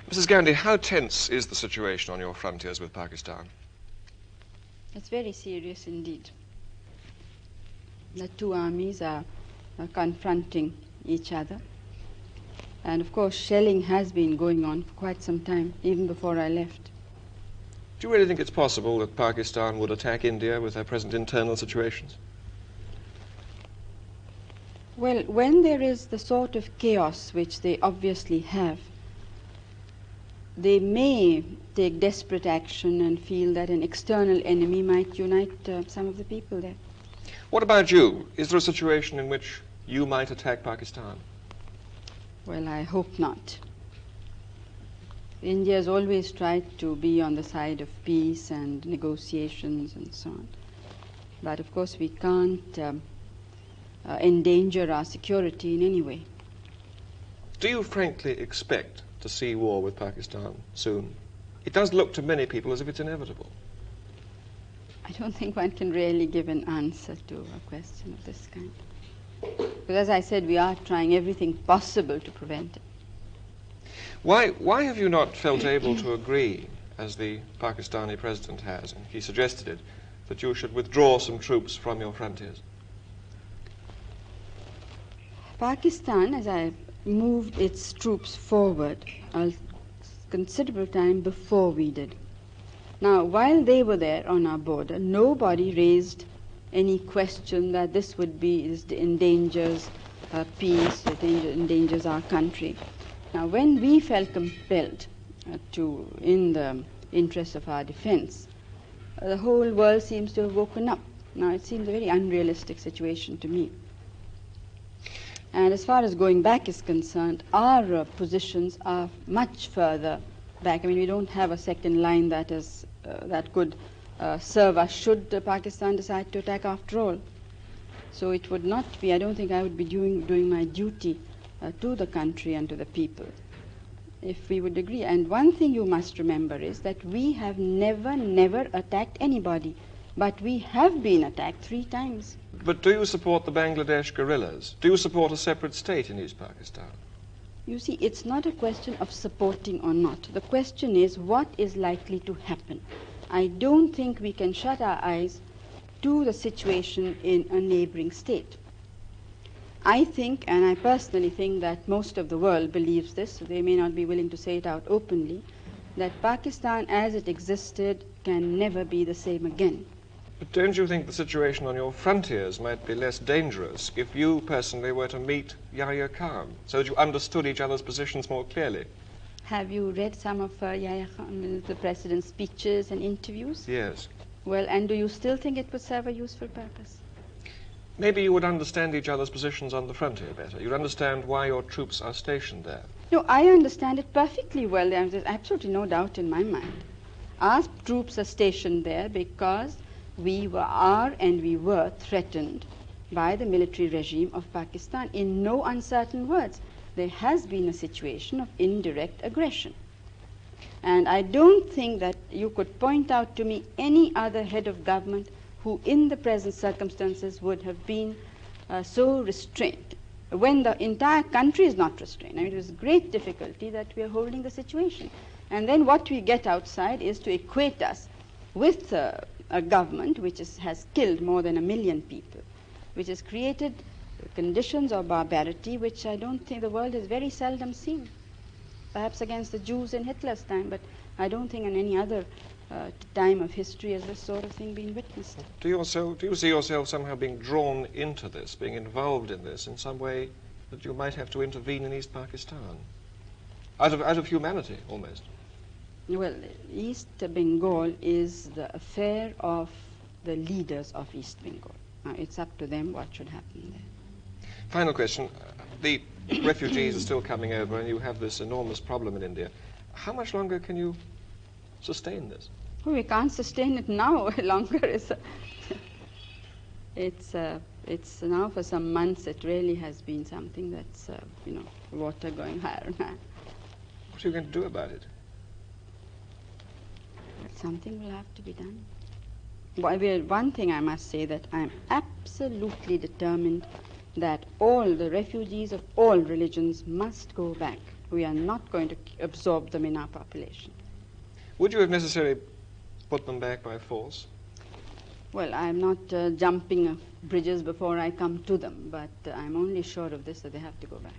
Mrs. Gandhi, how tense is the situation on your frontiers with Pakistan? It's very serious indeed. The two armies are confronting each other. And of course, shelling has been going on for quite some time, even before I left. Do you really think it's possible that Pakistan would attack India with their present internal situations? Well, when there is the sort of chaos which they obviously have, they may take desperate action and feel that an external enemy might unite some of the people there. What about you? Is there a situation in which you might attack Pakistan? Well, I hope not. India has always tried to be on the side of peace and negotiations and so on. But of course we can't endanger our security in any way. Do you frankly expect to see war with Pakistan soon? It does look to many people as if it's inevitable. I don't think one can really give an answer to a question of this kind. But as I said, we are trying everything possible to prevent it. Why have you not felt able to agree, as the Pakistani president has, and he suggested it, that you should withdraw some troops from your frontiers? Pakistan, as I moved its troops forward a considerable time before we did. Now, while they were there on our border, nobody raised any question that this endangers peace, it endangers our country. Now, when we felt compelled in the interest of our defense, the whole world seems to have woken up. Now, it seems a very unrealistic situation to me. And as far as going back is concerned, our positions are much further back. I mean, we don't have a second line that could serve us should Pakistan decide to attack after all. So it would not be, I don't think I would be doing my duty to the country and to the people if we would agree. And one thing you must remember is that we have never attacked anybody, but we have been attacked 3 times. But do you support the Bangladesh guerrillas? Do you support a separate state in East Pakistan? You see, it's not a question of supporting or not. The question is what is likely to happen. I don't think we can shut our eyes to the situation in a neighboring state. I think, and I personally think that most of the world believes this, so they may not be willing to say it out openly, that Pakistan as it existed can never be the same again. But don't you think the situation on your frontiers might be less dangerous if you personally were to meet Yahya Khan, so that you understood each other's positions more clearly? Have you read some of Yahya Khan, the president's speeches and interviews? Yes. Well, and do you still think it would serve a useful purpose? Maybe you would understand each other's positions on the frontier better. You'd understand why your troops are stationed there. No, I understand it perfectly well. There's absolutely no doubt in my mind. Our troops are stationed there because we were threatened by the military regime of Pakistan. In no uncertain words, there has been a situation of indirect aggression. And I don't think that you could point out to me any other head of government who in the present circumstances would have been so restrained, when the entire country is not restrained. I mean, it was great difficulty that we are holding the situation. And then what we get outside is to equate us with a government which has killed more than 1 million people, which has created conditions of barbarity which I don't think the world has very seldom seen. Perhaps against the Jews in Hitler's time, but I don't think in any other time of history has this sort of thing been witnessed. Do you see yourself somehow being drawn into this, being involved in this in some way that you might have to intervene in East Pakistan? Out of humanity, almost. Well, East Bengal is the affair of the leaders of East Bengal. Now, it's up to them what should happen there. Final question. The refugees are still coming over and you have this enormous problem in India. How much longer can you sustain this? Oh, we can't sustain it now longer. It's now for some months it really has been something that's, water going higher and higher. What are you going to do about it? Something will have to be done. One thing I must say, that I'm absolutely determined that all the refugees of all religions must go back. We are not going to absorb them in our population. Would you have necessarily put them back by force? Well, I'm not jumping bridges before I come to them, but I'm only sure of this, that they have to go back.